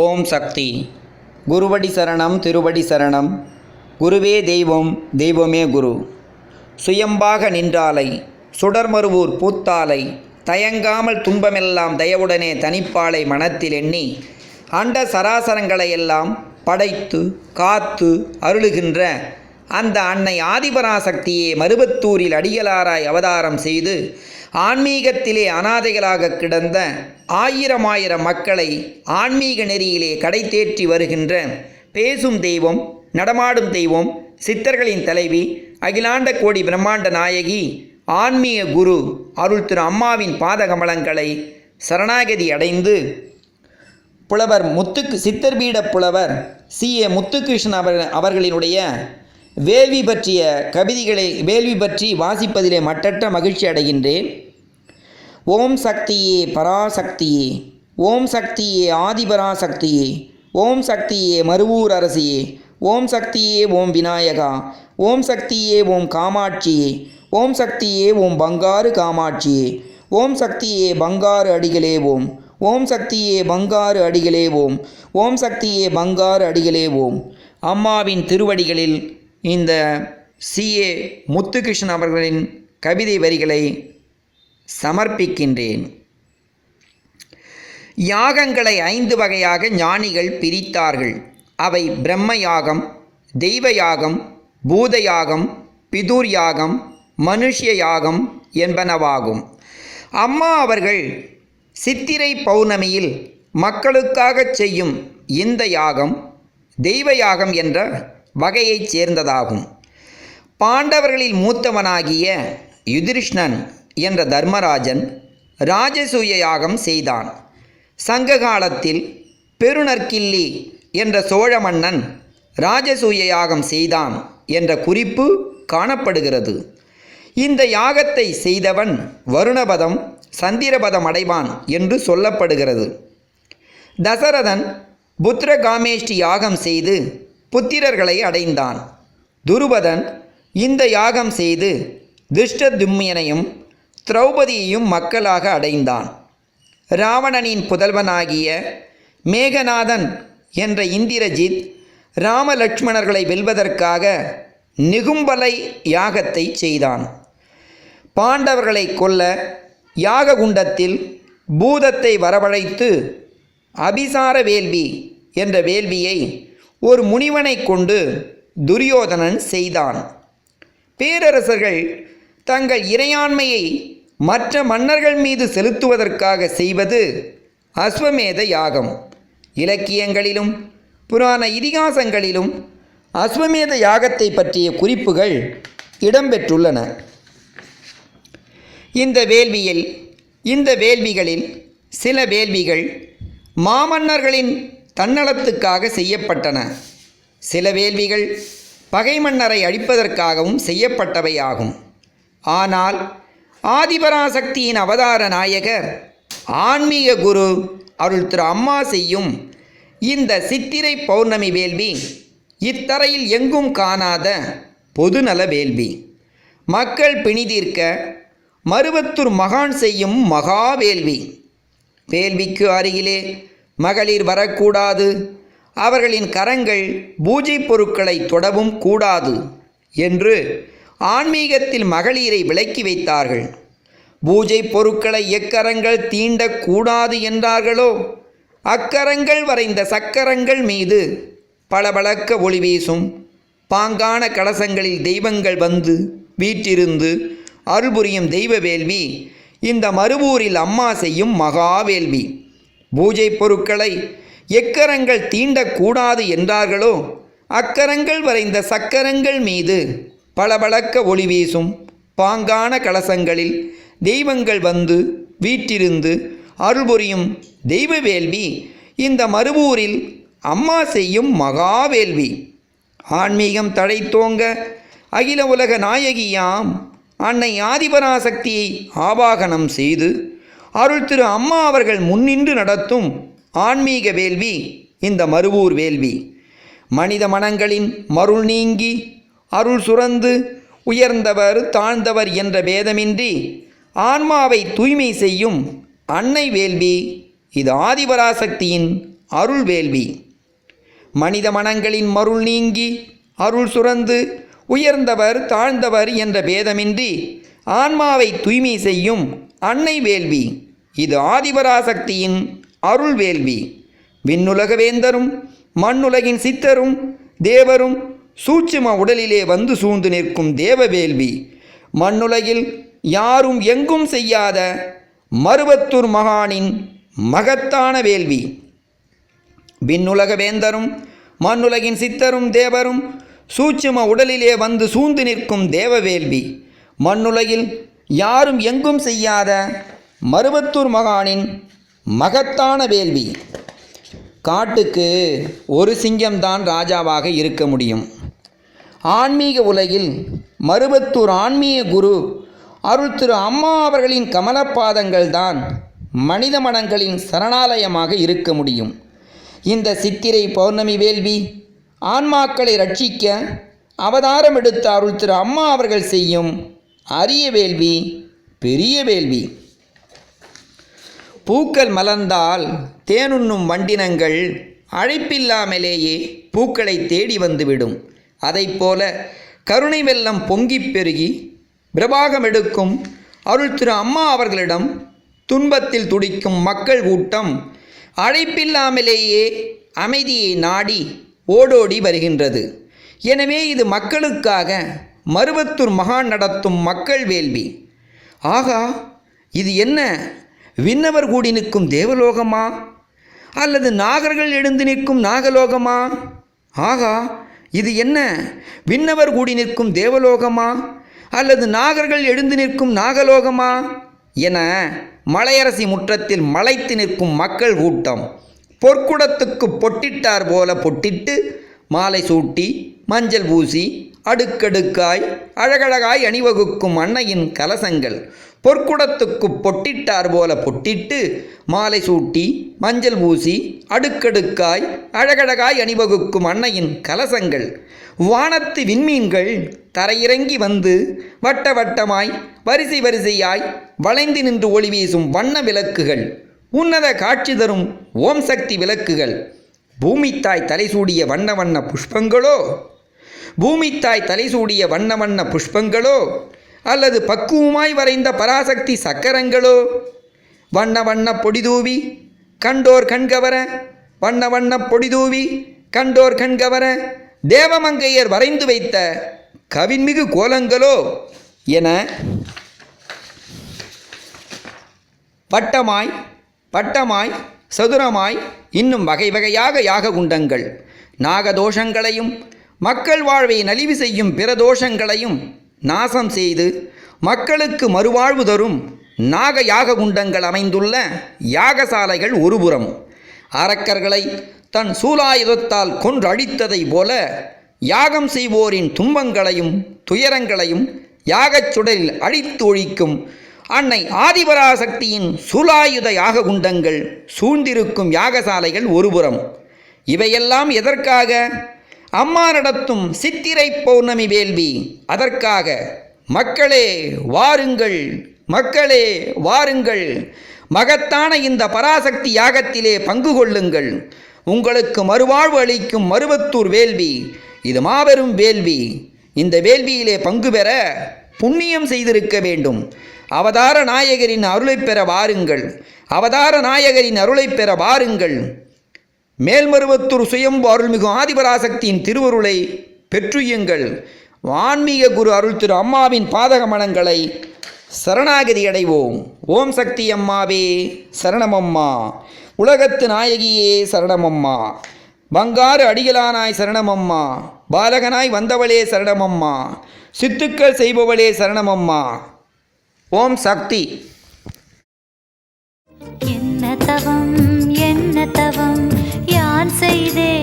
ஓம் சக்தி. குருவடி சரணம், திருவடி சரணம். குருவே தெய்வம், தெய்வமே குரு. சுயம்பாக நின்றாலை, சுடர்மருவூர் பூத்தாலை, தயங்காமல் துன்பமெல்லாம் தயவுடனே தனிப்பாலை மனத்தில் எண்ணி அண்ட சராசரங்களையெல்லாம் படைத்து காத்து அருளுகின்ற அந்த அன்னை ஆதிபராசக்தியே மருவத்தூரில் அடிகளாராய் அவதாரம் செய்து ஆன்மீகத்திலே அனாதைகளாக கிடந்த ஆயிரம் மக்களை ஆன்மீக நெறியிலே கடை தேற்றி வருகின்ற பேசும் தெய்வம், நடமாடும் தெய்வம், சித்தர்களின் தலைவி, அகிலாண்ட கோடி பிரம்மாண்ட நாயகி, ஆன்மீக குரு அருள் திரு அம்மாவின் பாதகமலங்களை சரணாகதி அடைந்து புலவர் சித்தர்பீட புலவர் C.A. முத்துகிருஷ்ணன் அவர்களினுடைய வேள்வி பற்றிய கவிதைகளை வேள்வி பற்றி வாசிப்பதிலே மட்டற்ற மகிழ்ச்சி அடைகின்றேன். ஓம் சக்தியே பராசக்தியே, ஓம் சக்தியே ஆதிபராசக்தியே, ஓம் சக்தியே மருவூர் அரசியே, ஓம் சக்தியே ஓம் விநாயகா, ஓம் சக்தியே ஓம் காமாட்சியே, ஓம் சக்தியே ஓம் பங்காரு காமாட்சியே, ஓம் சக்தியே பங்காரு அடிகளே ஓம், ஓம் சக்தியே பங்காரு அடிகளே ஓம், ஓம் சக்தியே பங்காரு அடிகளே ஓம். அம்மாவின் திருவடிகளில் இந்த C.A. முத்துகிருஷ்ணன் அவர்களின் கவிதை வரிகளை சமர்ப்பிக்கின்றேன். யாகங்களை 5 வகையாக ஞானிகள் பிரித்தார்கள். அவை பிரம்ம யாகம், தெய்வ யாகம், பூத யாகம், பிதுர் யாகம், மனுஷ்ய யாகம் என்பனவாகும். அம்மா அவர்கள் சித்திரை பௌர்ணமியில் மக்களுக்காக செய்யும் இந்த யாகம் தெய்வ யாகம் என்ற வகையைச் சேர்ந்ததாகும். பாண்டவர்களில் மூத்தவனாகிய யுதிஷ்ணன் என்ற தர்மராஜன் ராஜசூய யாகம் செய்தான். சங்க காலத்தில் பெருநற்கிள்ளி என்ற சோழ மன்னன் ராஜசூய யாகம் செய்தான் என்ற குறிப்பு காணப்படுகிறது. இந்த யாகத்தை செய்தவன் வருணபதம், சந்திரபதம் அடைவான் என்று சொல்லப்படுகிறது. தசரதன் புத்திரகாமேஷ்டி யாகம் செய்து புத்திரர்களை அடைந்தான். துருபதன் இந்த யாகம் செய்து திருஷ்டதும்யனையும் திரௌபதியையும் மக்களாக அடைந்தான். ராவணனின் புதல்வனாகிய மேகநாதன் என்ற இந்திரஜித் ராமலட்சுமணர்களை வெல்வதற்காக நிகும்பலை யாகத்தை செய்தான். பாண்டவர்களை கொல்ல யாக குண்டத்தில் பூதத்தை வரவழைத்து அபிசார வேள்வி என்ற வேள்வியை ஒரு முனிவனை கொண்டு துரியோதனன் செய்தான். பேரரசர்கள் தங்கள் இறையாண்மையை மற்ற மன்னர்கள் மீது செலுத்துவதற்காக செய்வது அஸ்வமேத யாகம். இலக்கியங்களிலும் புராண இதிகாசங்களிலும் அஸ்வமேத யாகத்தை பற்றிய குறிப்புகள் இடம்பெற்றுள்ளன. இந்த வேள்விகளில் சில வேள்விகள் மாமன்னர்களின் தன்னலத்துக்காக செய்யப்பட்டன. சில வேள்விகள் பகை மன்னரை அழிப்பதற்காகவும் செய்யப்பட்டவையாகும். ஆனால் ஆதிபராசக்தியின் அவதார நாயகர் ஆன்மீக குரு அருள் திரு அம்மா செய்யும் இந்த சித்திரை பௌர்ணமி வேள்வி இத்தரையில் எங்கும் காணாத பொதுநல வேள்வி. மக்கள் பிணிதீர்க்க மருவத்தூர் மகான் செய்யும் மகா வேள்வி. வேள்விக்கு அருகிலே மகளிர் வரக்கூடாது, அவர்களின் கரங்கள் பூஜை பொருட்களை தொடவும் கூடாது என்று ஆன்மீகத்தில் மகளிரை விலக்கி வைத்தார்கள். பூஜை பொருட்களை எக்கரங்கள் தீண்டக்கூடாது என்றார்களோ அக்கரங்கள் வரைந்த சக்கரங்கள் மீது பளபளக்க ஒளி வீசும் பாங்கான கலசங்களில் தெய்வங்கள் வந்து வீற்றிருந்து அருள்புரியும் தெய்வ வேள்வி இந்த மருவூரில் அம்மா செய்யும் மகா வேள்வி. பூஜை பொருட்களை எக்கரங்கள் தீண்டக்கூடாது என்றார்களோ அக்கரங்கள் வரைந்த சக்கரங்கள் மீது பளபளக்க ஒளி வீசும் பாங்கான கலசங்களில் தெய்வங்கள் வந்து வீற்றிருந்து அருள்புரியும் தெய்வ வேள்வி இந்த மருவூரில் அம்மா செய்யும் மகா வேள்வி. ஆன்மீகம் தழைத்தோங்க அகில உலக நாயகியாம் அன்னை ஆதிபராசக்தியை ஆவாகனம் செய்து அருள் திரு அம்மா அவர்கள் முன்னின்று நடத்தும் ஆன்மீக வேள்வி இந்த மருவூர் வேள்வி. மனித மனங்களின் மருள் நீங்கி அருள் சுரந்து உயர்ந்தவர் தாழ்ந்தவர் என்ற பேதமின்றி ஆன்மாவை தூய்மை செய்யும் அன்னை வேள்வி இது ஆதிபராசக்தியின் அருள் வேள்வி. மனித மனங்களின் மருள் நீங்கி அருள் சுரந்து உயர்ந்தவர் தாழ்ந்தவர் என்ற பேதமின்றி ஆன்மாவை தூய்மை செய்யும் அன்னை வேள்வி. இது ஆதிபராசக்தியின் அருள் வேள்வி. விண்ணுலக வேந்தரும் மண்ணுலகின் சித்தரும் தேவரும் சூட்சும உடலிலே வந்து சூழ்ந்து நிற்கும் தேவ வேள்வி. மண்ணுலகில் யாரும் எங்கும் செய்யாத மருவத்தூர் மகானின் மகத்தான வேள்வி. விண்ணுலக வேந்தரும் மண்ணுலகின் சித்தரும் தேவரும் சூட்சும உடலிலே வந்து சூழ்ந்து நிற்கும் தேவ வேள்வி. மண்ணுலகில் யாரும் எங்கும் செய்யாத மருவத்தூர் மகானின் மகத்தான வேள்வி. காட்டுக்கு ஒரு சிங்கம்தான் ராஜாவாக இருக்க முடியும். ஆன்மீக உலகில் மருவத்தூர் ஆன்மீக குரு அருள் திரு அம்மா அவர்களின் கமலப்பாதங்கள் தான் மனித மனங்களின் சரணாலயமாக இருக்க முடியும். இந்த சித்திரை பௌர்ணமி வேள்வி ஆன்மாக்களை ரட்சிக்க அவதாரம் எடுத்த அருள் திரு அம்மா அவர்கள் செய்யும் அரிய வேள்வி, பெரிய வேள்வி. பூக்கள் மலர்ந்தால் தேனுண்ணும் வண்டினங்கள் அழைப்பில்லாமலேயே பூக்களை தேடி வந்துவிடும். அதைப்போல கருணை வெள்ளம் பொங்கிப் பெருகி பிரபாகம் எடுக்கும் அருள் திரு அம்மா அவர்களிடம் துன்பத்தில் துடிக்கும் மக்கள் கூட்டம் அழைப்பில்லாமலேயே அமைதியை நாடி ஓடோடி வருகின்றது. எனவே இது மக்களுக்காக மருவத்தூர் மகான் நடத்தும் மக்கள் வேள்வி. ஆகா, இது என்ன? விண்ணவர் கூடி நிற்கும் தேவலோகமா அல்லது நாகர்கள் எழுந்து நிற்கும் நாகலோகமா? ஆகா, இது என்ன? விண்ணவர் கூடி நிற்கும் தேவலோகமா அல்லது நாகர்கள் எழுந்து நிற்கும் நாகலோகமா என மலையரசி முற்றத்தில் மலைத்து நிற்கும் மக்கள் கூட்டம் பொற்குடத்துக்கு பொட்டிட்டார் போல பொட்டிட்டு மாலை சூட்டி மஞ்சள் பூசி அடுக்கடுக்காய் அழகழகாய் அணிவகுக்கும் அன்னையின் கலசங்கள். பொற்குடத்துக்கு பொட்டிட்டார் போல பொட்டிட்டு மாலை சூட்டி மஞ்சள் பூசி அடுக்கடுக்காய் அழகழகாய் அணிவகுக்கும் அன்னையின் கலசங்கள். வானத்து விண்மீன்கள் தரையிறங்கி வந்து வட்ட வட்டமாய் வரிசை வரிசையாய் வளைந்து நின்று ஒளி வீசும் வண்ண விளக்குகள். உன்னத காட்சி தரும் ஓம் சக்தி விளக்குகள். பூமித்தாய் தலைசூடிய வண்ண வண்ண புஷ்பங்களோ, பூமித்தாய் தலைசூடிய வண்ண வண்ண புஷ்பங்களோ அல்லது பக்குவமாய் வரைந்த பராசக்தி சக்கரங்களோ, வண்ண வண்ண பொடிதூவி கண்டோர் கண்கவர, வண்ண வண்ண பொடிதூவி கண்டோர் கண்கவர தேவமங்கையர் வரைந்து வைத்த கவின்மிகு கோலங்களோ என வட்டமாய் பட்டமாய் சதுரமாய் இன்னும் வகை வகையாக யாக குண்டங்கள் நாகதோஷங்களையும் மக்கள் வாழ்வை நலிவு செய்யும் பிற தோஷங்களையும் நாசம் செய்து மக்களுக்கு மறுவாழ்வு தரும் நாக யாக குண்டங்கள் அமைந்துள்ள யாகசாலைகள் ஒருபுறம். அரக்கர்களை தன் சூலாயுதத்தால் கொன்று அழித்ததை போல யாகம் செய்வோரின் துன்பங்களையும் துயரங்களையும் யாகச் சுடரில் அழித்து ஒழிக்கும் அன்னை ஆதிபராசக்தியின் சூலாயுத யாக குண்டங்கள் சூழ்ந்திருக்கும் யாகசாலைகள் ஒருபுறம். இவையெல்லாம் எதற்காக? அம்மா நடத்தும் சித்திரை பௌர்ணமி வேள்வி. அதற்காக. மக்களே வாருங்கள், மக்களே வாருங்கள், மகத்தான இந்த பராசக்தி யாகத்திலே பங்கு கொள்ளுங்கள். உங்களுக்கு மறுவாழ்வு அளிக்கும் மருவத்தூர் வேள்வி இது மாபெரும் வேள்வி. இந்த வேள்வியிலே பங்கு பெற புண்ணியம் செய்திருக்க வேண்டும். அவதார நாயகரின் அருளை பெற வாருங்கள், அவதார நாயகரின் அருளை பெற வாருங்கள். மேல்மருவத்தூர் சுயம்பு அருள்மிகு ஆதிபராசக்தியின் திருவருளை பெற்றுயுங்கள். ஆன்மீக குரு அருள் திரு அம்மாவின் பாதகமனங்களை சரணாகதி அடைவோம். ஓம் சக்தி அம்மாவே சரணமம்மா, உலகத்து நாயகியே சரணமம்மா, பங்காறு அடிகளானாய் சரணமம்மா, பாலகனாய் வந்தவளே சரணமம்மா, சித்துக்கள் செய்பவளே சரணமம்மா. ஓம் சக்தி. என்ன தவம் யான் செய்தேன்